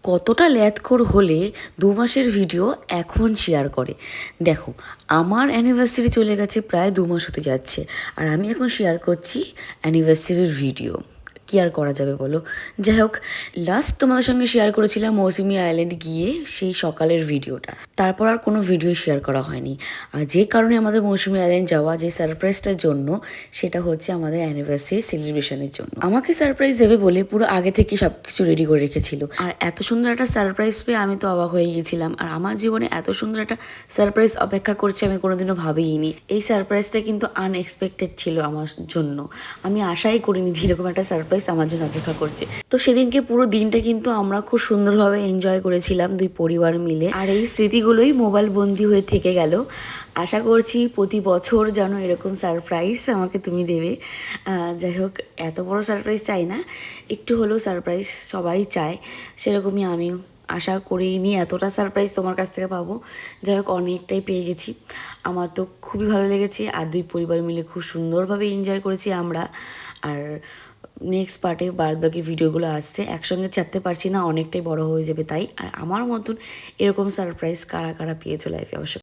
কতটা ল্যাদখোর হলে 2 মাসের ভিডিও এখন শেয়ার করে। দেখো, আমার অ্যানিভার্সারি চলে গেছে, প্রায় 2 মাস হতে যাচ্ছে, আর আমি এখন শেয়ার করছি অ্যানিভার্সারির ভিডিও। কী আর করা যাবে বলো। যাই হোক, লাস্ট তোমাদের সঙ্গে শেয়ার করেছিলাম মৌসুমি আইল্যান্ড গিয়ে সেই সকালের ভিডিওটা। তারপর আর কোনো ভিডিও শেয়ার করা হয়নি। আর যে কারণে আমাদের মৌসুমি আইল্যান্ড যাওয়া, যে সারপ্রাইজটার জন্য, সেটা হচ্ছে আমাদের অ্যানিভার্সারি সেলিব্রেশনের জন্য। আমাকে সারপ্রাইজ দেবে বলে পুরো আগে থেকে সব কিছু রেডি করে রেখেছিল। আর এত সুন্দর একটা সারপ্রাইজ পেয়ে আমি তো অবাক হয়ে গেছিলাম। আর আমার জীবনে এত সুন্দর একটা সারপ্রাইজ অপেক্ষা করছে আমি কোনোদিনও ভাবিনি। এই সারপ্রাইজটা কিন্তু আনএক্সপেক্টেড ছিল আমার জন্য। আমি আশাই করিনি যে এরকম একটা সারপ্রাইজ আমার জন্য অপেক্ষা করছে। তো সেদিনকে পুরো দিনটা কিন্তু আমরা খুব সুন্দরভাবে এনজয় করেছিলাম 2 পরিবার মিলে। আর এই স্মৃতিগুলোই মোবাইল বন্দি হয়ে থেকে গেল। আশা করছি প্রতি বছর যেন এরকম সারপ্রাইজ আমাকে তুমি দেবে। যাই হোক, এত বড় সারপ্রাইজ চাই না, একটু হলেও সারপ্রাইজ সবাই চায়, সেরকমই আমিও আশা করিনি এতটা সারপ্রাইজ তোমার কাছ থেকে পাবো। যাই হোক, অনেকটাই পেয়ে গেছি। আমার তো খুবই ভালো লেগেছে। আর 2 পরিবার মিলে খুব সুন্দরভাবে এনজয় করেছি আমরা। আর নেক্সট পার্টে বাদবাকি ভিডিওগুলো আসছে, একসঙ্গে ছাড়তে পারছি না, অনেকটাই বড় হয়ে যাবে তাই। আর আমার মতন এরকম সারপ্রাইজ কারা কারা পেয়েছো লাইফে অবশ্য